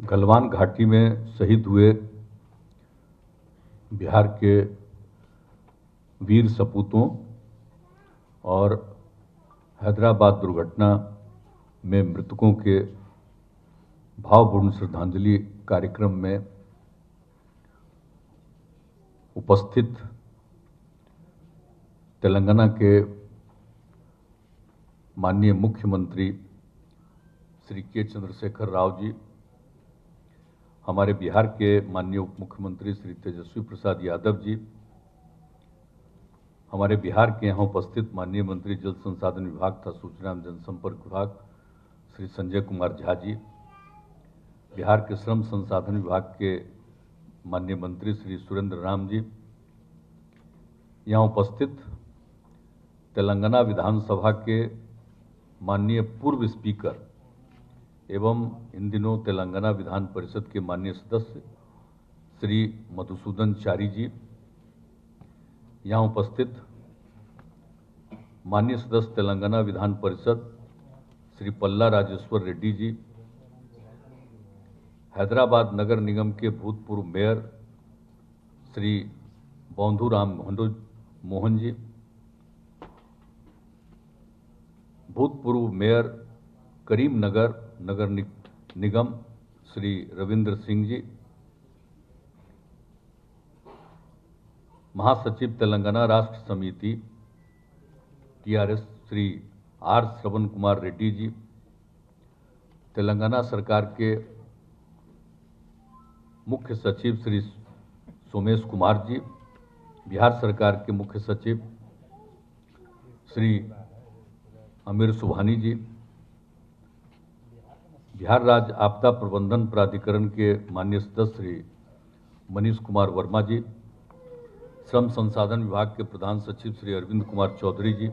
गलवान घाटी में शहीद हुए बिहार के वीर सपूतों और हैदराबाद दुर्घटना में मृतकों के भावपूर्ण श्रद्धांजलि कार्यक्रम में उपस्थित तेलंगाना के माननीय मुख्यमंत्री श्री के चंद्रशेखर राव जी, हमारे बिहार के माननीय उप मुख्यमंत्री श्री तेजस्वी प्रसाद यादव जी, हमारे बिहार के यहाँ उपस्थित माननीय मंत्री जल संसाधन विभाग तथा सूचना एवं जनसंपर्क विभाग श्री संजय कुमार झा जी, बिहार के श्रम संसाधन विभाग के माननीय मंत्री श्री सुरेंद्र राम जी, यहाँ उपस्थित तेलंगाना विधानसभा के माननीय पूर्व स्पीकर एवं इन दिनों तेलंगाना विधान परिषद के माननीय सदस्य श्री मधुसूदन चारी जी, यहाँ उपस्थित माननीय सदस्य तेलंगाना विधान परिषद श्री पल्ला राजेश्वर रेड्डी जी, हैदराबाद नगर निगम के भूतपूर्व मेयर श्री बौंधुराम मोहन जी, भूतपूर्व मेयर करीमनगर नगर निगम श्री रविंद्र सिंह जी, महासचिव तेलंगाना राष्ट्र समिति टीआरएस श्री आर श्रवण कुमार रेड्डी जी, तेलंगाना सरकार के मुख्य सचिव श्री सोमेश कुमार जी, बिहार सरकार के मुख्य सचिव श्री अमीर सुभानी जी, बिहार राज्य आपदा प्रबंधन प्राधिकरण के माननीय सदस्य श्री मनीष कुमार वर्मा जी, श्रम संसाधन विभाग के प्रधान सचिव श्री अरविंद कुमार चौधरी जी,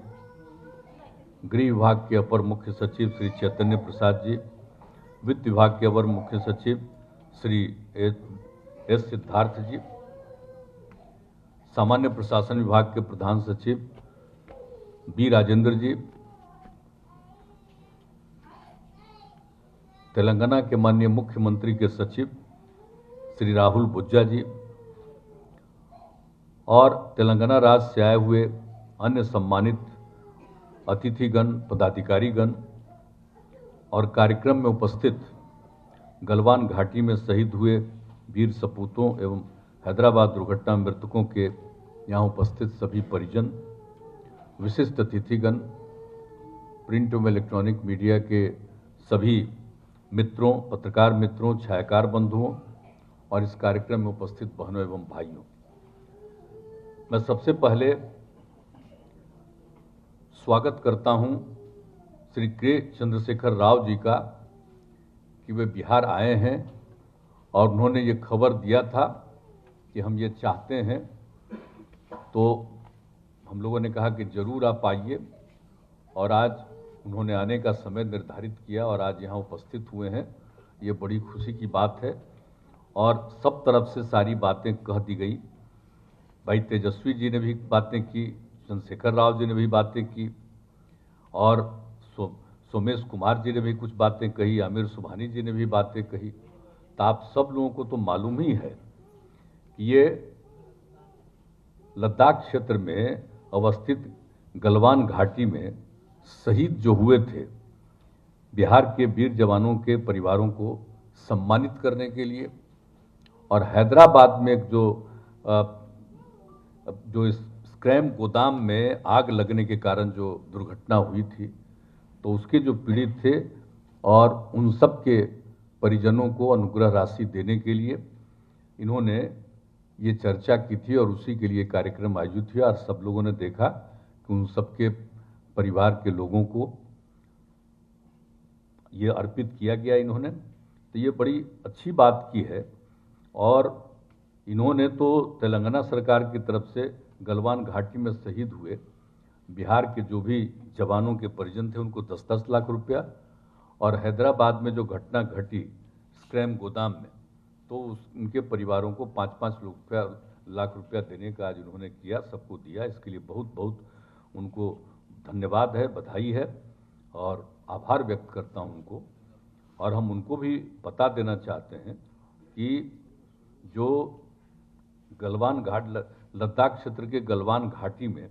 गृह विभाग के अपर मुख्य सचिव श्री चैतन्य प्रसाद जी, वित्त विभाग के अपर मुख्य सचिव श्री एस सिद्धार्थ जी, सामान्य प्रशासन विभाग के प्रधान सचिव बी राजेंद्र जी, तेलंगाना के माननीय मुख्यमंत्री के सचिव श्री राहुल बुज्जा जी और तेलंगाना राज्य से आए हुए अन्य सम्मानित अतिथिगण, पदाधिकारीगण और कार्यक्रम में उपस्थित गलवान घाटी में शहीद हुए वीर सपूतों एवं हैदराबाद दुर्घटना मृतकों के यहाँ उपस्थित सभी परिजन, विशिष्ट अतिथिगण, प्रिंट एवं इलेक्ट्रॉनिक मीडिया के सभी मित्रों, पत्रकार मित्रों, छायाकार बंधुओं और इस कार्यक्रम में उपस्थित बहनों एवं भाइयों, मैं सबसे पहले स्वागत करता हूं श्री के चंद्रशेखर राव जी का कि वे बिहार आए हैं और उन्होंने ये खबर दिया था कि हम ये चाहते हैं, तो हम लोगों ने कहा कि जरूर आप आइए और आज उन्होंने आने का समय निर्धारित किया और आज यहाँ उपस्थित हुए हैं। ये बड़ी खुशी की बात है और सब तरफ से सारी बातें कह दी गई। भाई तेजस्वी जी ने भी बातें की, चंद्रशेखर राव जी ने भी बातें की और सोमेश कुमार जी ने भी कुछ बातें कही, आमिर सुभानी जी ने भी बातें कही। तो आप सब लोगों को तो मालूम ही है कि ये लद्दाख क्षेत्र में अवस्थित गलवान घाटी में शहीद जो हुए थे, बिहार के वीर जवानों के परिवारों को सम्मानित करने के लिए और हैदराबाद में जो स्क्रैप गोदाम में आग लगने के कारण जो दुर्घटना हुई थी, तो उसके जो पीड़ित थे और उन सब के परिजनों को अनुग्रह राशि देने के लिए इन्होंने ये चर्चा की थी और उसी के लिए कार्यक्रम आयोजित हुआ और सब लोगों ने देखा कि उन सबके परिवार के लोगों को ये अर्पित किया गया इन्होंने। तो ये बड़ी अच्छी बात की है और इन्होंने तो तेलंगाना सरकार की तरफ से गलवान घाटी में शहीद हुए बिहार के जो भी जवानों के परिजन थे उनको 10-10 लाख रुपया और हैदराबाद में जो घटना घटी स्क्रैप गोदाम में, तो उनके परिवारों को 5-5 लाख रुपया देने का आज उन्होंने किया, सबको दिया। इसके लिए बहुत बहुत उनको धन्यवाद है, बधाई है और आभार व्यक्त करता हूं उनको। और हम उनको भी बता देना चाहते हैं कि जो गलवान घाट, लद्दाख क्षेत्र के गलवान घाटी में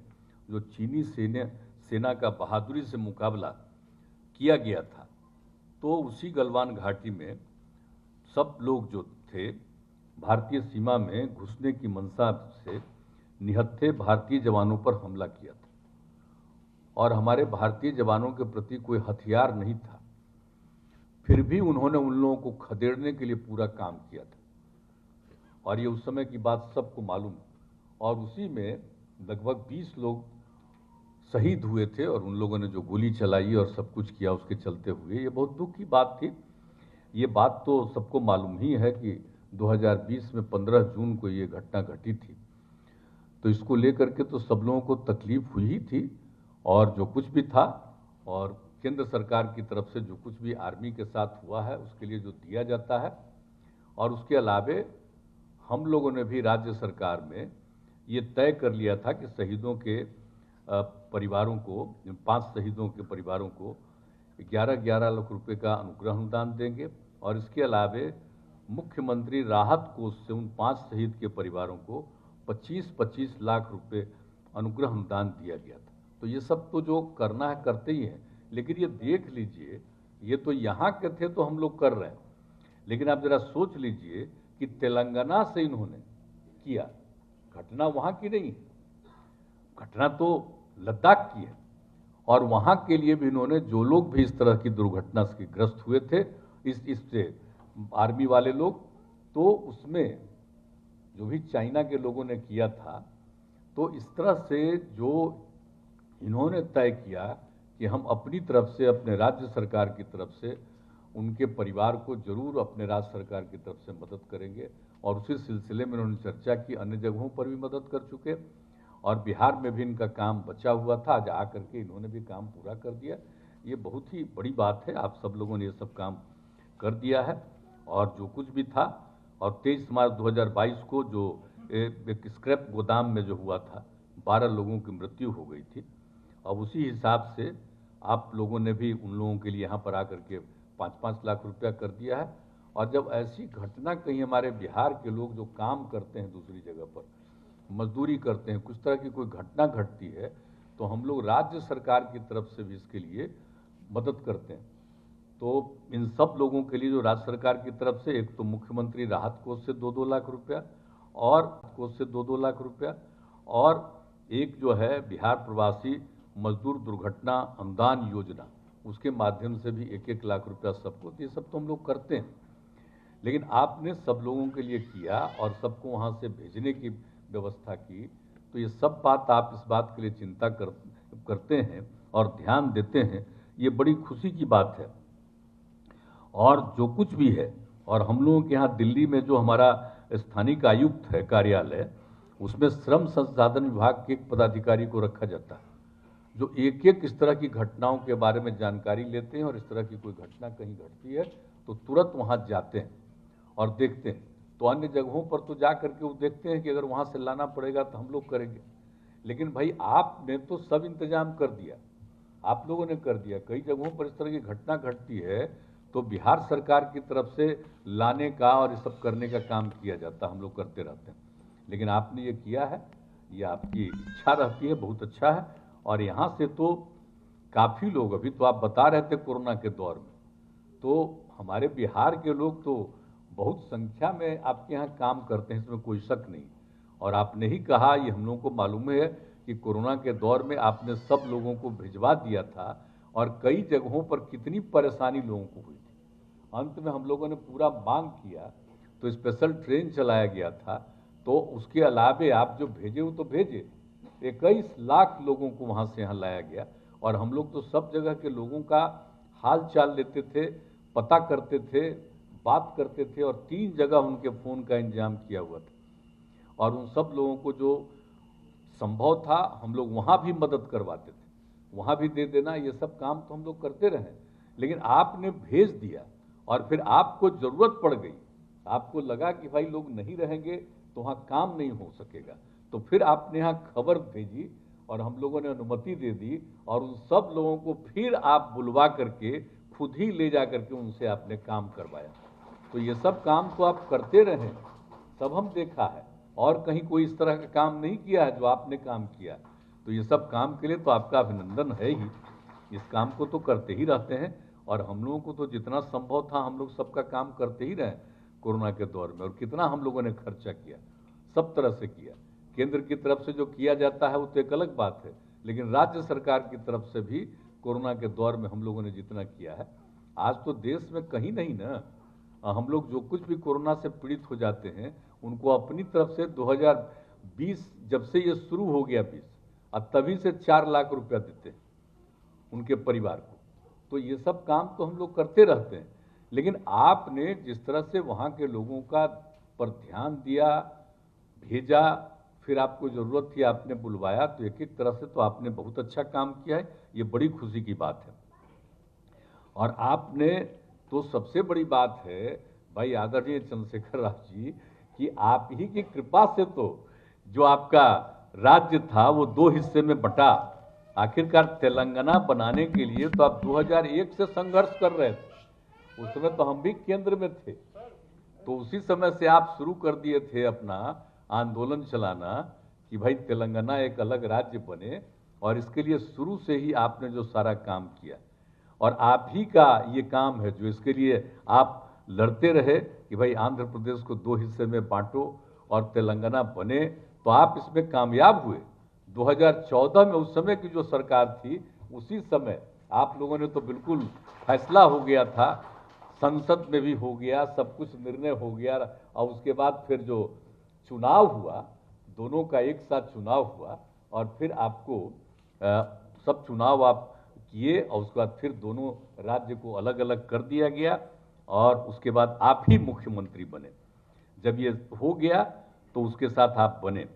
जो चीनी सेना का बहादुरी से मुकाबला किया गया था, तो उसी गलवान घाटी में सब लोग जो थे भारतीय सीमा में घुसने की मंशा से निहत्थे भारतीय जवानों पर हमला किया था और हमारे भारतीय जवानों के प्रति कोई हथियार नहीं था, फिर भी उन्होंने उन लोगों को खदेड़ने के लिए पूरा काम किया था। और ये उस समय की बात सबको मालूम है। और उसी में लगभग 20 लोग शहीद हुए थे और उन लोगों ने जो गोली चलाई और सब कुछ किया उसके चलते हुए, ये बहुत दुख की बात थी। ये बात तो सबको मालूम ही है कि 2020 में 15 जून को ये घटना घटी थी। तो इसको लेकर के तो सब लोगों को तकलीफ हुई ही थी। और जो कुछ भी था और केंद्र सरकार की तरफ से जो कुछ भी आर्मी के साथ हुआ है उसके लिए जो दिया जाता है, और उसके अलावे हम लोगों ने भी राज्य सरकार में ये तय कर लिया था कि शहीदों के परिवारों को, 5 शहीदों के परिवारों को 11-11 लाख रुपए का अनुग्रह अनुदान देंगे। और इसके अलावे मुख्यमंत्री राहत कोष से उन 5 शहीद के परिवारों को 25-25 लाख रुपए अनुग्रह अनुदान दिया गया था। तो ये सब तो जो करना है करते ही हैं, लेकिन ये देख लीजिए, ये तो यहाँ के थे तो हम लोग कर रहे हैं, लेकिन आप जरा सोच लीजिए कि तेलंगाना से इन्होंने किया, घटना वहाँ की नहीं है, घटना तो लद्दाख की है। और वहाँ के लिए भी इन्होंने, जो लोग भी इस तरह की दुर्घटना से ग्रस्त हुए थे इससे आर्मी वाले लोग, तो उसमें जो भी चाइना के लोगों ने किया था, तो इस तरह से जो इन्होंने तय किया कि हम अपनी तरफ से, अपने राज्य सरकार की तरफ से उनके परिवार को जरूर अपने राज्य सरकार की तरफ से मदद करेंगे। और उसी सिलसिले में उन्होंने चर्चा की, अन्य जगहों पर भी मदद कर चुके और बिहार में भी इनका काम बचा हुआ था, आज आकर के इन्होंने भी काम पूरा कर दिया। ये बहुत ही बड़ी बात है, आप सब लोगों ने ये सब काम कर दिया है। और जो कुछ भी था, और 23 मार्च 2022 को जो एक स्क्रैप गोदाम में जो हुआ था, 12 लोगों की मृत्यु हो गई थी। अब उसी हिसाब से आप लोगों ने भी उन लोगों के लिए यहाँ पर आकर के 5-5 लाख रुपया कर दिया है। और जब ऐसी घटना कहीं हमारे बिहार के लोग जो काम करते हैं दूसरी जगह पर, मजदूरी करते हैं, कुछ तरह की कोई घटना घटती है, तो हम लोग राज्य सरकार की तरफ से भी इसके लिए मदद करते हैं। तो इन सब लोगों के लिए जो राज्य सरकार की तरफ से, एक तो मुख्यमंत्री राहत कोष से 2-2 लाख रुपया और कोष से 2-2 लाख रुपया, और एक जो है बिहार प्रवासी मजदूर दुर्घटना अनुदान योजना, उसके माध्यम से भी 1-1 लाख रुपया सबको। ये सब तो हम लोग करते हैं, लेकिन आपने सब लोगों के लिए किया और सबको वहाँ से भेजने की व्यवस्था की, तो ये सब बात, आप इस बात के लिए चिंता करते हैं और ध्यान देते हैं, ये बड़ी खुशी की बात है। और जो कुछ भी है, और हम लोगों के यहाँ दिल्ली में जो हमारा स्थानिक आयुक्त है कार्यालय, उसमें श्रम संसाधन विभाग के एक पदाधिकारी को रखा जाता है, जो एक एक इस तरह की घटनाओं के बारे में जानकारी लेते हैं, और इस तरह की कोई घटना कहीं घटती है तो तुरंत वहाँ जाते हैं और देखते हैं। तो अन्य जगहों पर तो जा करके वो देखते हैं कि अगर वहाँ से लाना पड़ेगा तो हम लोग करेंगे, लेकिन भाई आपने तो सब इंतजाम कर दिया, आप लोगों ने कर दिया। कई जगहों पर इस तरह की घटना घटती है तो बिहार सरकार की तरफ से लाने का और ये सब करने का काम किया जाता, हम लोग करते रहते हैं, लेकिन आपने ये किया है, ये आपकी इच्छा रहती है, बहुत अच्छा है। और यहाँ से तो काफ़ी लोग, अभी तो आप बता रहे थे कोरोना के दौर में, तो हमारे बिहार के लोग तो बहुत संख्या में आपके यहाँ काम करते हैं, इसमें कोई शक नहीं। और आपने ही कहा, ये हम लोगों को मालूम है कि कोरोना के दौर में आपने सब लोगों को भिजवा दिया था, और कई जगहों पर कितनी परेशानी लोगों को हुई थी। अंत में हम लोगों ने पूरा मांग किया तो स्पेशल ट्रेन चलाया गया था, तो उसके अलावे आप जो भेजे वो तो भेजे, 21 लाख लोगों को वहाँ से यहाँ लाया गया। और हम लोग तो सब जगह के लोगों का हाल चाल लेते थे, पता करते थे, बात करते थे, और 3 जगह उनके फ़ोन का इंतजाम किया हुआ था। और उन सब लोगों को जो संभव था हम लोग वहाँ भी मदद करवाते थे, वहाँ भी दे देना, ये सब काम तो हम लोग करते रहे। लेकिन आपने भेज दिया और फिर आपको ज़रूरत पड़ गई, आपको लगा कि भाई लोग नहीं रहेंगे तो वहाँ काम नहीं हो सकेगा, तो फिर आपने यहाँ खबर भेजी और हम लोगों ने अनुमति दे दी, और उन सब लोगों को फिर आप बुलवा करके खुद ही ले जा करके उनसे आपने काम करवाया। तो ये सब काम तो आप करते रहे, सब हम देखा है, और कहीं कोई इस तरह का काम नहीं किया है जो आपने काम किया। तो ये सब काम के लिए तो आपका अभिनंदन है ही, इस काम को तो करते ही रहते हैं। और हम लोगों को तो जितना संभव था हम लोग सबका काम करते ही रहे कोरोना के दौर में। और कितना हम लोगों ने खर्चा किया, सब तरह से किया। केंद्र की तरफ से जो किया जाता है वो तो एक अलग बात है, लेकिन राज्य सरकार की तरफ से भी कोरोना के दौर में हम लोगों ने जितना किया है, आज तो देश में कहीं नहीं ना, हम लोग जो कुछ भी कोरोना से पीड़ित हो जाते हैं उनको अपनी तरफ से 2020 जब से ये शुरू हो गया 20 अब तभी से 4 लाख रुपया देते हैं उनके परिवार को। तो ये सब काम तो हम लोग करते रहते हैं, लेकिन आपने जिस तरह से वहाँ के लोगों का पर ध्यान दिया, भेजा, फिर आपको ज़रूरत थी आपने बुलवाया, तो एक एक तरह से तो आपने बहुत अच्छा काम किया है, ये बड़ी खुशी की बात है। और आपने तो सबसे बड़ी बात है भाई आदरणीय चंद्रशेखर राव जी कि आप ही की कृपा से तो जो आपका राज्य था वो 2 हिस्से में बटा। आखिरकार तेलंगाना बनाने के लिए तो आप 2001 से संघर्ष कर रहे थे, उस समय तो हम भी केंद्र में थे, तो उसी समय से आप शुरू कर दिए थे अपना आंदोलन चलाना कि भाई तेलंगाना एक अलग राज्य बने। और इसके लिए शुरू से ही आपने जो सारा काम किया, और आप ही का ये काम है जो इसके लिए आप लड़ते रहे कि भाई आंध्र प्रदेश को 2 हिस्से में बांटो और तेलंगाना बने, तो आप इसमें कामयाब हुए। 2014 में उस समय की जो सरकार थी, उसी समय आप लोगों ने तो बिल्कुल फैसला हो गया था, संसद में भी हो गया, सब कुछ निर्णय हो गया, और उसके बाद फिर जो चुनाव हुआ, दोनों का एक साथ चुनाव हुआ, और फिर आपको सब चुनाव आप किए, और उसके बाद फिर दोनों राज्य को अलग अलग कर दिया गया, और उसके बाद आप ही मुख्यमंत्री बने। जब ये हो गया तो उसके साथ आप बने,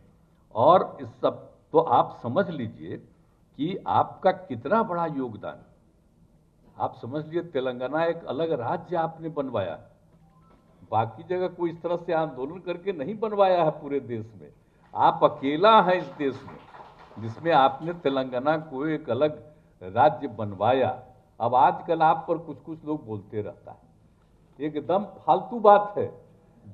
और इस सब तो आप समझ लीजिए कि आपका कितना बड़ा योगदान। आप समझ लीजिए तेलंगाना एक अलग राज्य आपने बनवाया, बाकी जगह कोई इस तरह से आंदोलन करके नहीं बनवाया है पूरे देश में। आप अकेला है इस देश में जिसमें आपने तेलंगाना को एक अलग राज्य बनवाया। अब आजकल आप पर कुछ कुछ लोग बोलते रहता है, एकदम फालतू बात है।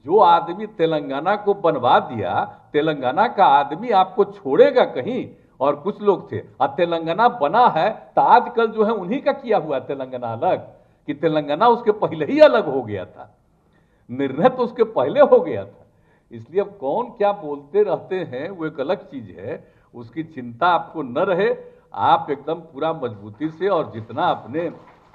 जो आदमी तेलंगाना को बनवा दिया, तेलंगाना का आदमी आपको छोड़ेगा कहीं? और कुछ लोग थे, अब तेलंगाना बना है तो आजकल जो है उन्हीं का किया हुआ तेलंगाना अलग, कि तेलंगाना उसके पहले ही अलग हो गया था, निर्णय तो उसके पहले हो गया था। इसलिए अब कौन क्या बोलते रहते हैं वो एक अलग चीज है, उसकी चिंता आपको न रहे। आप एकदम पूरा मजबूती से, और जितना अपने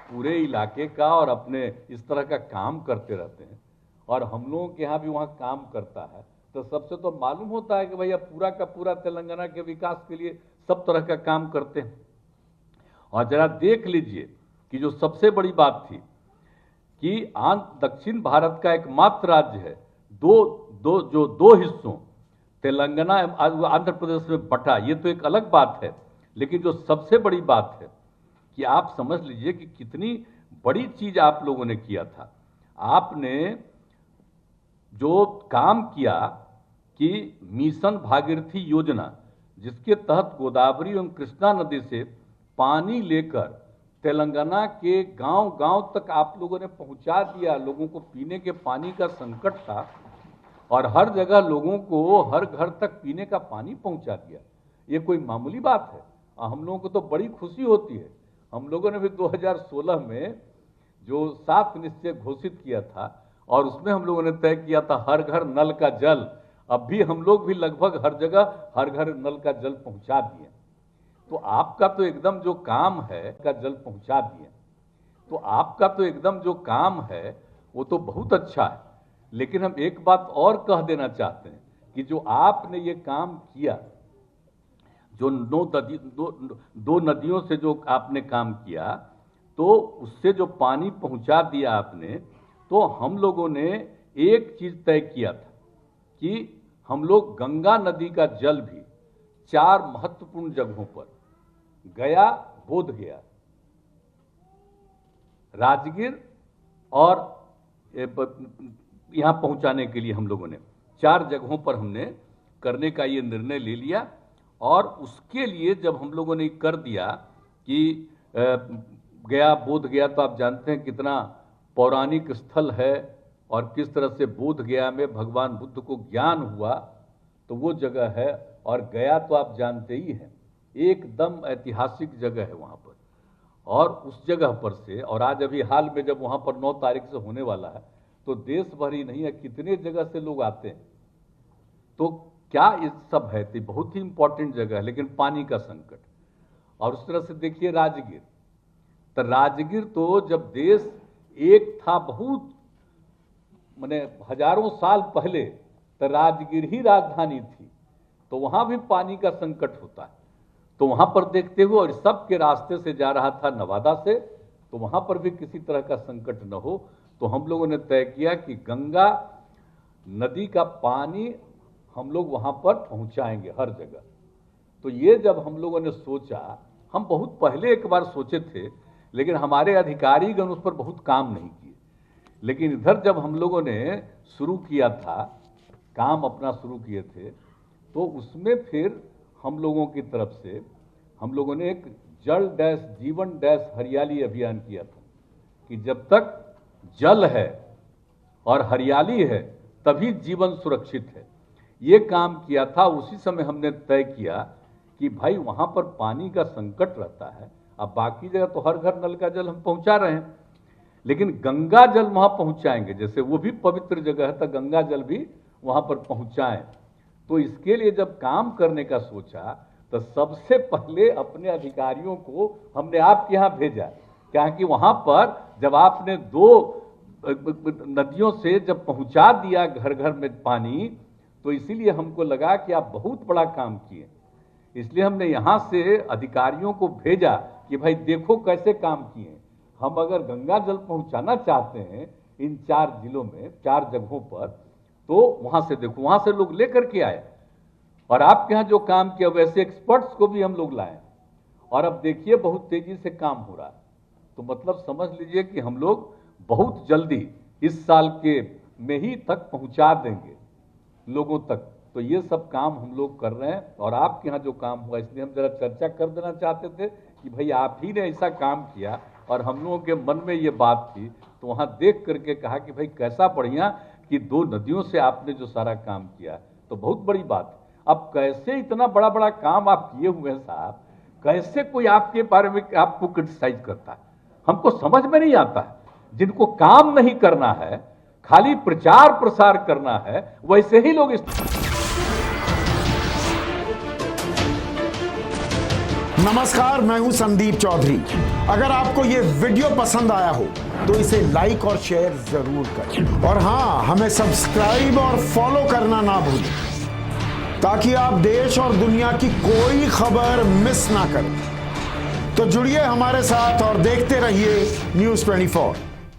पूरे इलाके का और अपने इस तरह का काम करते रहते हैं, और हम लोगों के यहाँ भी वहाँ काम करता है, तो सबसे तो मालूम होता है कि भैया पूरा का पूरा तेलंगाना के विकास के लिए सब तरह का काम करते हैं। और जरा देख लीजिए कि जो सबसे बड़ी बात थी कि दक्षिण भारत का एकमात्र राज्य है जो 2 हिस्सों तेलंगाना आंध्र प्रदेश में बटा, ये तो एक अलग बात है, लेकिन जो सबसे बड़ी बात है कि आप समझ लीजिए कि कितनी बड़ी चीज आप लोगों ने किया था। आपने जो काम किया कि मिशन भागीरथी योजना, जिसके तहत गोदावरी एवं कृष्णा नदी से पानी लेकर तेलंगाना के गांव-गांव तक आप लोगों ने पहुंचा दिया। लोगों को पीने के पानी का संकट था, और हर जगह लोगों को हर घर तक पीने का पानी पहुंचा दिया। ये कोई मामूली बात है? हम लोगों को तो बड़ी खुशी होती है। हम लोगों ने भी 2016 में जो 7 निश्चय घोषित किया था, और उसमें हम लोगों ने तय किया था हर घर नल का जल। अब भी हम लोग भी लगभग हर जगह हर घर नल का जल पहुंचा दिए। तो आपका तो एकदम जो काम है का जल पहुंचा दिए, तो आपका तो एकदम जो काम है वो तो बहुत अच्छा है। लेकिन हम एक बात और कह देना चाहते हैं कि जो आपने ये काम किया, जो 2 नदियों से जो आपने काम किया, तो उससे जो पानी पहुंचा दिया आपने, तो हम लोगों ने एक चीज तय किया था कि हम लोग गंगा नदी का जल भी 4 महत्वपूर्ण जगहों पर, गया, बोधगया, राजगीर और यहां पहुंचाने के लिए हम लोगों ने 4 जगहों पर हमने करने का ये निर्णय ले लिया। और उसके लिए जब हम लोगों ने कर दिया कि गया, बोध गया तो आप जानते हैं कितना पौराणिक स्थल है और किस तरह से बोध गया में भगवान बुद्ध को ज्ञान हुआ, तो वो जगह है। और गया तो आप जानते ही हैं, एकदम ऐतिहासिक जगह है वहाँ पर। और उस जगह पर से, और आज अभी हाल में जब वहाँ पर 9 तारीख से होने वाला है, तो देश भर ही नहीं है, कितने जगह से लोग आते हैं। तो क्या ये सब है, तो बहुत ही इंपॉर्टेंट जगह है, लेकिन पानी का संकट। और उस तरह से देखिए राजगीर, तो राजगीर तो जब देश एक था, बहुत माने हजारों साल पहले, तो राजगीर ही राजधानी थी, तो वहां भी पानी का संकट होता है। तो वहां पर देखते हुए, और सब के रास्ते से जा रहा था नवादा से, तो वहां पर भी किसी तरह का संकट न हो, तो हम लोगों ने तय किया कि गंगा नदी का पानी हम लोग वहां पर पहुंचाएंगे हर जगह। तो ये जब हम लोगों ने सोचा, हम बहुत पहले एक बार सोचे थे, लेकिन हमारे अधिकारीगण उस पर बहुत काम नहीं किए। लेकिन इधर जब हम लोगों ने शुरू किया था, काम अपना शुरू किए थे, तो उसमें फिर हम लोगों की तरफ से हम लोगों ने एक जल डैश जीवन डैश हरियाली अभियान किया था कि जब तक जल है और हरियाली है तभी जीवन सुरक्षित है। ये काम किया था। उसी समय हमने तय किया कि भाई वहां पर पानी का संकट रहता है। अब बाकी जगह तो हर घर नल का जल हम पहुंचा रहे हैं, लेकिन गंगा जल वहां पहुंचाएंगे, जैसे वो भी पवित्र जगह है, तो गंगा जल भी वहां पर पहुंचाएं। तो इसके लिए जब काम करने का सोचा, तो सबसे पहले अपने अधिकारियों को हमने आपके यहाँ भेजा, क्या कि वहां पर जब आपने 2 नदियों से जब पहुंचा दिया घर घर में पानी, तो इसीलिए हमको लगा कि आप बहुत बड़ा काम किए। इसलिए हमने यहाँ से अधिकारियों को भेजा कि भाई देखो कैसे काम किए। हम अगर गंगा जल पहुंचाना चाहते हैं इन 4 जिलों में, 4 जगहों पर, तो वहां से देखो, वहां से लोग लेकर के आए। और आपके यहाँ जो काम किया वैसे एक्सपर्ट्स को भी हम लोग लाए, और अब देखिए बहुत तेजी से काम हो रहा है। तो मतलब समझ लीजिए कि हम लोग बहुत जल्दी इस साल के में ही तक पहुंचा देंगे लोगों तक। तो ये सब काम हम लोग कर रहे हैं। और आपके यहाँ जो काम हुआ, इसलिए हम जरा चर्चा कर देना चाहते थे कि भाई आप ही ने ऐसा काम किया, और हम लोगों के मन में ये बात थी, तो वहाँ देख करके कहा कि भाई कैसा बढ़िया कि 2 नदियों से आपने जो सारा काम किया, तो बहुत बड़ी बात है। अब कैसे इतना बड़ा बड़ा काम आप किए हुए हैं साहब, कैसे कोई आपके बारे में आपको क्रिटिसाइज करता है, हमको समझ में नहीं आता है। जिनको काम नहीं करना है, खाली प्रचार प्रसार करना है, वैसे ही लोग नमस्कार, मैं हूं संदीप चौधरी। अगर आपको ये वीडियो पसंद आया हो तो इसे लाइक और शेयर जरूर करें, और हाँ, हमें सब्सक्राइब और फॉलो करना ना भूलें, ताकि आप देश और दुनिया की कोई खबर मिस ना करें। तो जुड़िए हमारे साथ और देखते रहिए News 24।